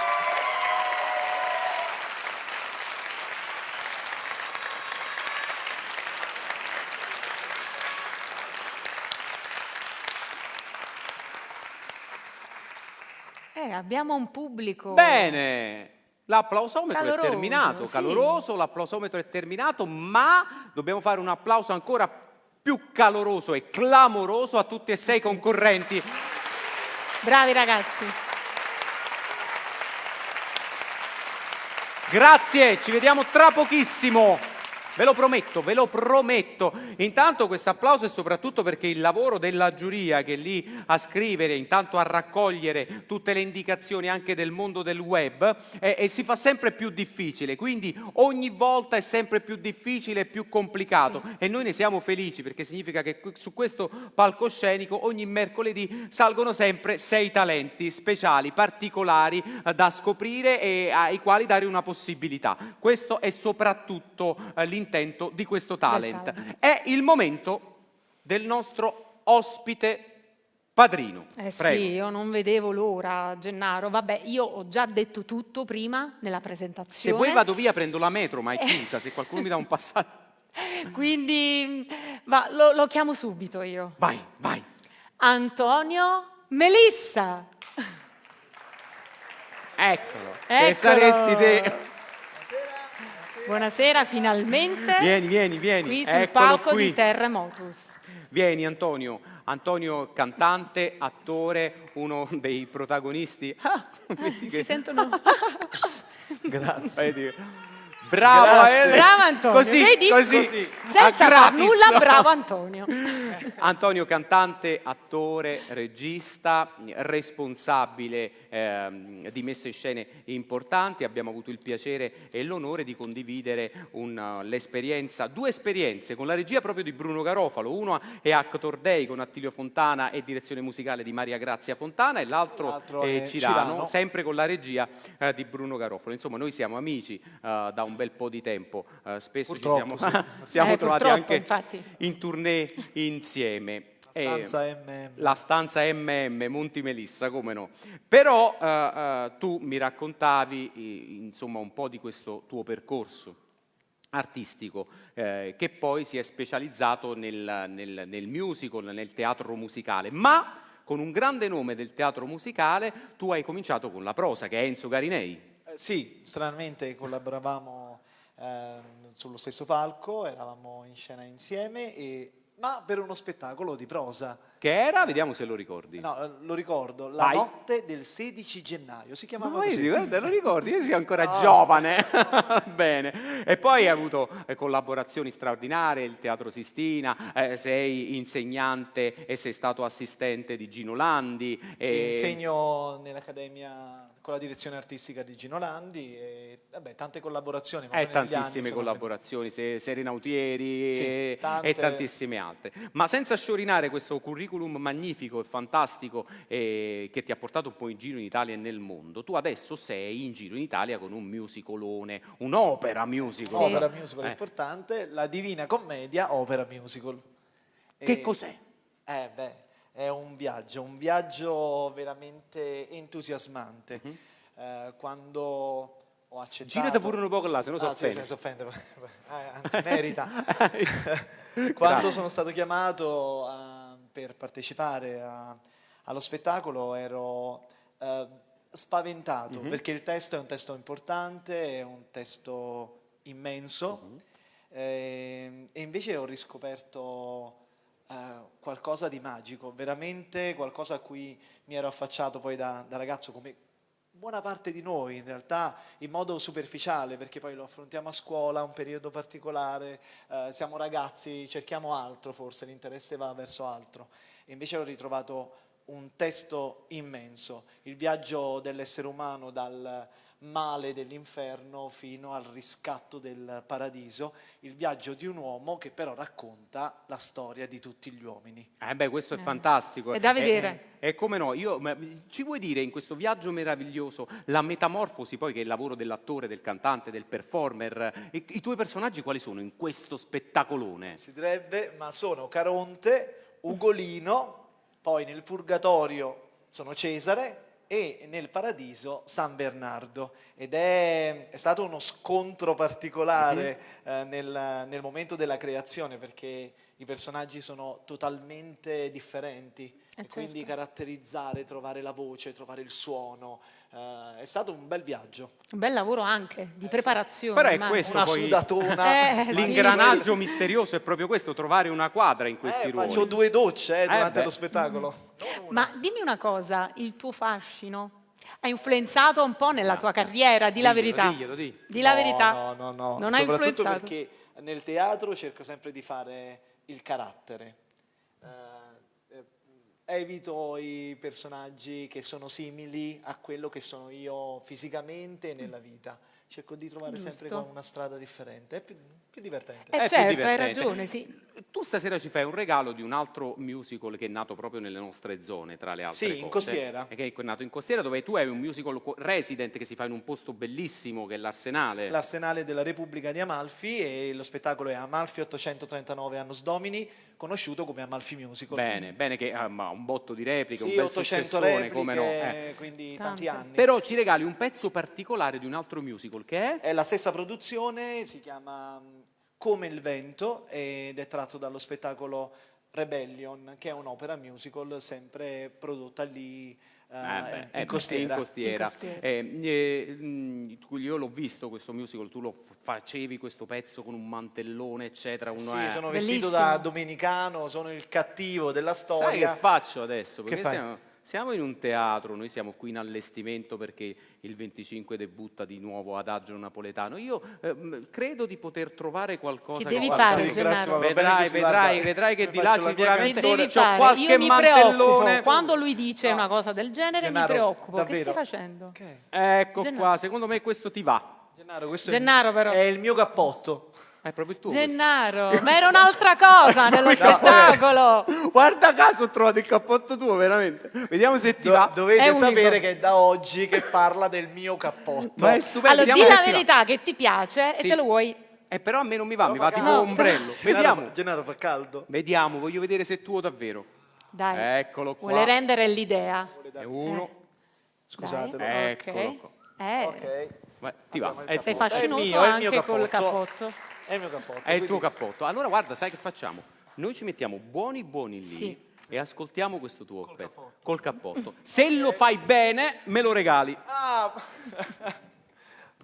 Abbiamo un pubblico. Bene, l'applausometro Caloroso, è terminato, sì. caloroso, l'applausometro è terminato, ma dobbiamo fare un applauso ancora più caloroso e clamoroso a tutti e 6 concorrenti. Bravi ragazzi. Grazie, ci vediamo tra pochissimo. Ve lo prometto, ve lo prometto. Intanto questo applauso è soprattutto perché il lavoro della giuria che è lì a scrivere, intanto a raccogliere tutte le indicazioni anche del mondo del web e si fa sempre più difficile, quindi ogni volta è sempre più difficile e più complicato e noi ne siamo felici perché significa che su questo palcoscenico ogni mercoledì salgono sempre 6 talenti speciali, particolari da scoprire e ai quali dare una possibilità. Questo è soprattutto l'intento di questo talent. È il momento del nostro ospite padrino. Prego. Sì, io non vedevo l'ora, Gennaro. Vabbè, io ho già detto tutto prima nella Se presentazione. vuoi vado via, prendo la metro, ma è chiusa, se qualcuno mi dà un passaggio. Quindi lo chiamo subito io. Vai, vai. Antonio Melissa. Eccolo. Che Eccolo. saresti te. Buonasera, finalmente. Vieni. Qui sul Eccolo palco qui. di Terremotus. Vieni Antonio. Antonio, cantante, attore, uno dei protagonisti. Vedi Si che- sentono. Grazie. Vedi? Bravo, Bravo Antonio, Così, vedi? così. Senza a far gratis. nulla, bravo Antonio. Antonio, cantante, attore, regista, responsabile di messe in scene importanti. Abbiamo avuto il piacere e l'onore di condividere l'esperienza, 2 esperienze con la regia proprio di Bruno Garofalo. Uno è Actor Day con Attilio Fontana e direzione musicale di Maria Grazia Fontana e l'altro è Cirano, sempre con la regia di Bruno Garofalo. Insomma, noi siamo amici da un bel po' di tempo, spesso Purtroppo, ci siamo trovati purtroppo, anche infatti. in tournée insieme. Stanza MM. La stanza MM, Monti Melissa, come no. Però tu mi raccontavi insomma un po' di questo tuo percorso artistico che poi si è specializzato nel musical, nel teatro musicale, ma con un grande nome del teatro musicale tu hai cominciato con la prosa, che è Enzo Garinei. Sì, stranamente collaboravamo sullo stesso palco, eravamo in scena insieme, ma per uno spettacolo di prosa. Che era? Vediamo se lo ricordi. No, lo ricordo, la Vai. notte del 16 gennaio, si chiamava Ma così. vedi, guarda, lo ricordi? Io sono ancora giovane. Bene. E poi hai avuto collaborazioni straordinarie, il Teatro Sistina, sei insegnante e sei stato assistente di Gino Landi. Sì, insegno nell'Accademia con la direzione artistica di Gino Landi e vabbè, tante collaborazioni. ma poi negli anni Tantissime sono collaborazioni, Serena Autieri Sì, e tante. tantissime altre. Ma senza sciorinare questo curriculum magnifico e fantastico che ti ha portato un po' in giro in Italia e nel mondo, tu adesso sei in giro in Italia con un musicalone, un'opera musical. Un'opera musical importante, la Divina Commedia, opera musical. Che cos'è? È un viaggio veramente entusiasmante. Quando ho accettato... Girate pure un po' là, se no si Sì, offende. se si offende. Anzi, merita. Quando sono stato chiamato per partecipare allo spettacolo ero spaventato, perché il testo è un testo importante, è un testo immenso, e invece ho riscoperto qualcosa di magico, veramente qualcosa a cui mi ero affacciato poi da ragazzo, come buona parte di noi in realtà, in modo superficiale, perché poi lo affrontiamo a scuola, un periodo particolare, siamo ragazzi, cerchiamo altro, forse l'interesse va verso altro, e invece ho ritrovato un testo immenso, il viaggio dell'essere umano dal male dell'inferno fino al riscatto del paradiso, il viaggio di un uomo che però racconta la storia di tutti gli uomini. Questo è fantastico. È da vedere. E come no, ci vuoi dire in questo viaggio meraviglioso la metamorfosi poi che è il lavoro dell'attore, del cantante, del performer, i tuoi personaggi quali sono in questo spettacolone? Si direbbe, ma sono Caronte, Ugolino, poi nel Purgatorio sono Cesare e nel Paradiso San Bernardo, ed è stato uno scontro particolare nel momento della creazione, perché i personaggi sono totalmente differenti e quindi caratterizzare, trovare la voce, trovare il suono, è stato un bel viaggio. Un bel lavoro anche di preparazione. Però è immagino. questo Una poi sudatona. sì. l'ingranaggio misterioso è proprio questo, trovare una quadra in questi ruoli. Faccio 2 docce durante beh. lo spettacolo. Ma dimmi una cosa, il tuo fascino ha influenzato un po' nella tua carriera, di la verità. Diglielo. Di la verità. No. Non ha Soprattutto influenzato. perché nel teatro cerco sempre di fare il carattere. Evito i personaggi che sono simili a quello che sono io fisicamente e nella vita. Cerco di trovare sempre Giusto. una strada differente, è più divertente. È più Certo, hai divertente. ragione, sì. Tu stasera ci fai un regalo di un altro musical che è nato proprio nelle nostre zone, tra le altre Sì, cose. in Costiera. E che è nato in Costiera, dove tu hai un musical resident che si fa in un posto bellissimo, che è l'Arsenale. L'Arsenale della Repubblica di Amalfi, e lo spettacolo è Amalfi 839 Annus Domini, conosciuto come Amalfi Musical. Bene, che ha un botto di repliche, Sì, un bel 800 successone, repliche, come no. quindi Tante. tanti anni. Però ci regali un pezzo particolare di un altro musical che è... È la stessa produzione, si chiama Come il vento ed è tratto dallo spettacolo Rebellion, che è un'opera musical sempre prodotta lì in Costiera. In Costiera. In Costiera. Io l'ho visto questo musical, tu lo facevi questo pezzo con un mantellone, eccetera. Sì, sono vestito Bellissimo. da domenicano, sono il cattivo della Sai storia. che faccio adesso? Che Perché fai? siamo in un teatro, noi siamo qui in allestimento perché il 25 debutta di nuovo Adagio Napoletano. Io credo di poter trovare qualcosa Che devi guarda, fare, ti ringrazio, Gennaro? va bene così, guarda. Vedrai che Io di là faccio la mia sicuramente Che devi c'ho fare? qualche Io mi preoccupo. mantellone. Quando lui dice No. una cosa del genere Gennaro, mi preoccupo. Che davvero. stai facendo? Ok. Ecco Gennaro. qua, secondo me questo ti va. Gennaro, questo Gennaro, è, però. è il mio cappotto. È proprio il tuo. questo. Gennaro, ma era un'altra cosa nello spettacolo. Guarda caso ho trovato il cappotto tuo, veramente. Vediamo se ti va. È Dovete unico. sapere che è da oggi che parla del mio cappotto. Ma è stupendo. Allora, vediamo di se la ti va. verità che ti piace Sì. e te lo vuoi. Però a me non mi va, mi va tipo caldo. ombrello. Gennaro, Gennaro fa caldo. Vediamo, voglio vedere se è tuo davvero. Dai. Eccolo qua. Vuole rendere l'idea. È uno. Scusatelo. Dai. Eccolo Ok. qua. Ok. Ti va. Abbiamo il È Sei tuo. fascinoso È il mio anche col cappotto. cappotto. È il mio cappotto. È il tuo quindi- cappotto. Allora guarda, sai che facciamo? Noi ci mettiamo buoni lì Sì. e ascoltiamo questo tuo pezzo col cappotto. Se lo fai bene, me lo regali. Ah,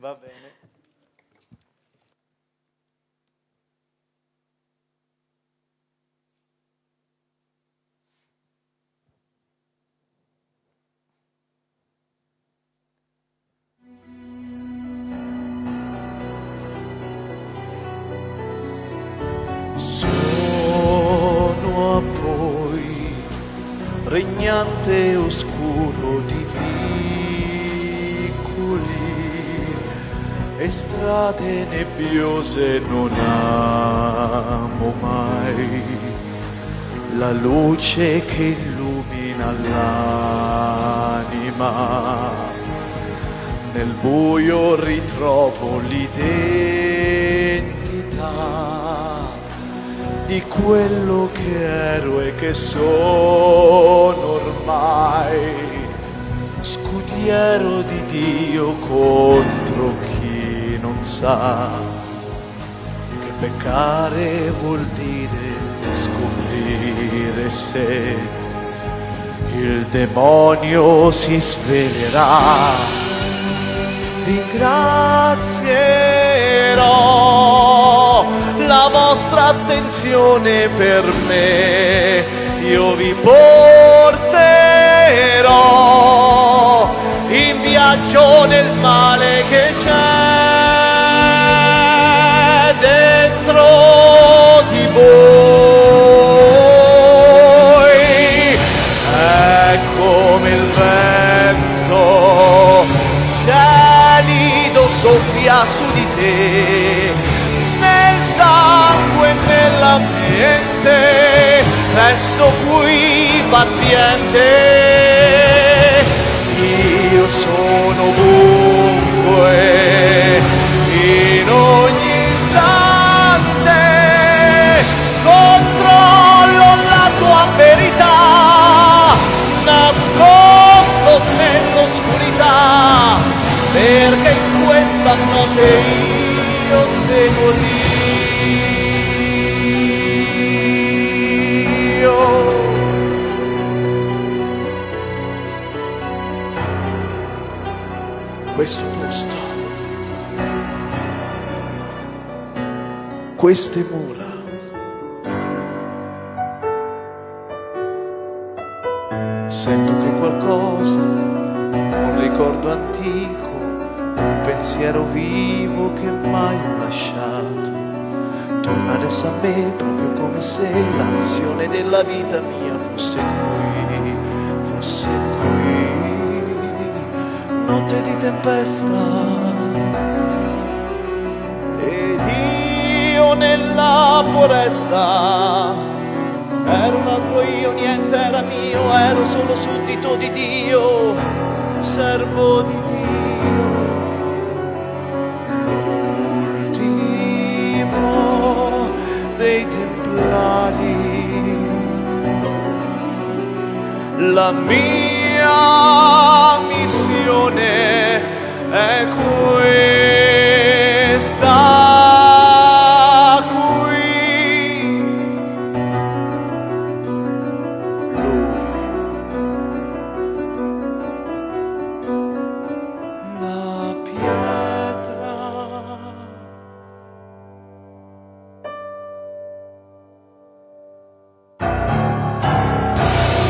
va bene. Sono a voi, regnante oscuro di vicoli e strade nebbiose non amo mai, la luce che illumina l'anima, nel buio ritrovo l'identità di quello che ero e che sono ormai, scudiero di Dio contro chi non sa che peccare vuol dire scoprire se il demonio si svelerà. Ringrazierò la vostra attenzione per me, io vi porterò in viaggio nel male che c'è dentro di voi. È come il vento gelido soffia su di te, nel sangue e nell'ambiente, resto qui paziente. Io sono ovunque, in ogni istante, controllo la tua verità, nascosto nell'oscurità, perché in questa notte io seguo Dio. Questo posto, queste mura, sento che qualcosa, un ricordo antico, un pensiero vivo che mai ho lasciato, torna adesso a me proprio come se la missione della vita mia fosse qui, fosse qui. Notte di tempesta ed io nella foresta, ero un altro io, niente era mio, ero solo suddito di Dio, servo di Dio, l'ultimo dei templari, la mia missione è questa qui. Lui, la pietra.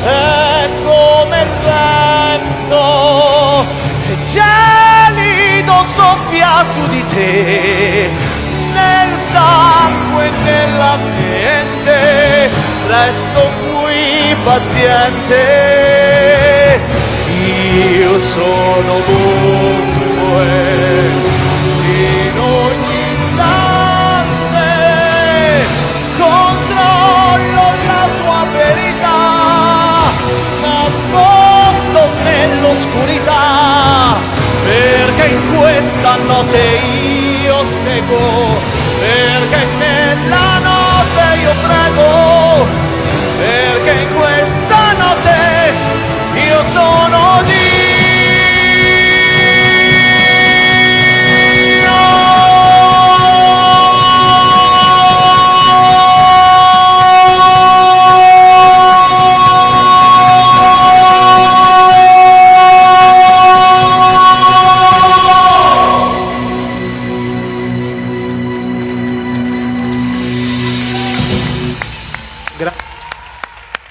È come il vento che gelido soffia su di te, nel sangue e nell'ambiente, resto qui paziente. Io sono ovunque, in ogni istante, controllo la tua verità, nascosto nell'oscurità, perché in questa notte io seguo, perché nella notte io prego, perché in questa notte io sono Dio.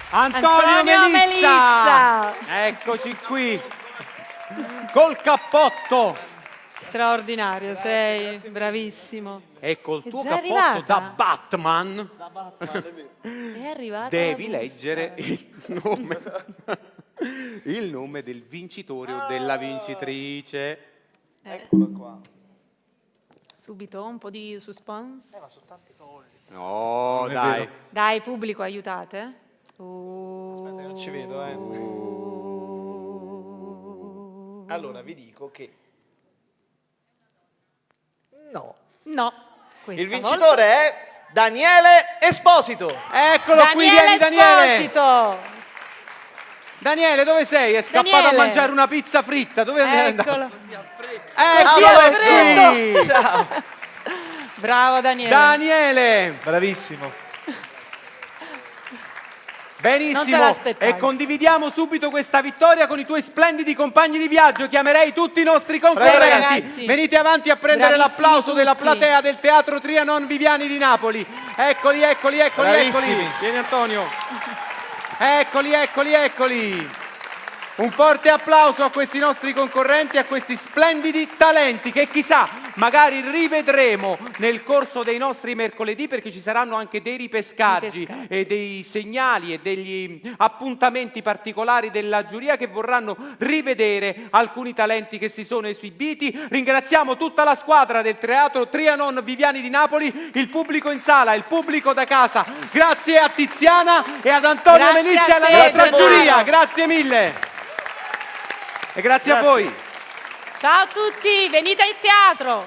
Antonio Melissa! Eccoci qui, col cappotto Straordinario, sei bravissimo. e col È tuo già cappotto arrivata? da Batman È arrivata devi la leggere il nome del vincitore o della vincitrice. Eccola qua. Subito un po' di suspense. Ma sono tanti fogli. No, è dai. vero. Dai, pubblico, aiutate. Aspetta, non ci vedo, Allora, vi dico che... No. No. Questa Il volta- vincitore è Daniele Esposito. Eccolo qui, vieni Daniele. Esposito. Daniele, dove sei? È scappato Daniele. a mangiare una pizza fritta. Dove è andato? Eccolo. Eccolo freddo. qui. Bravo Daniele. Daniele. Bravissimo. Non te Benissimo, l'aspettavi. e condividiamo subito questa vittoria con i tuoi splendidi compagni di viaggio. Chiamerei tutti i nostri concorrenti. ragazzi. Venite avanti a prendere Bravissimi l'applauso della tutti. platea del Teatro Trianon Viviani di Napoli. Eccoli, eccoli, eccoli, eccoli. Bravissimi. Vieni Antonio. Eccoli, eccoli, eccoli. Un forte applauso a questi nostri concorrenti, a questi splendidi talenti che chissà, magari rivedremo nel corso dei nostri mercoledì, perché ci saranno anche dei ripescaggi e dei segnali e degli appuntamenti particolari della giuria che vorranno rivedere alcuni talenti che si sono esibiti. Ringraziamo tutta la squadra del Teatro Trianon Viviani di Napoli, il pubblico in sala, il pubblico da casa. Grazie a Tiziana e ad Antonio Grazie Melissi a e alla te, nostra Gennaro. giuria. Grazie mille. E grazie a voi. Ciao a tutti, venite in teatro.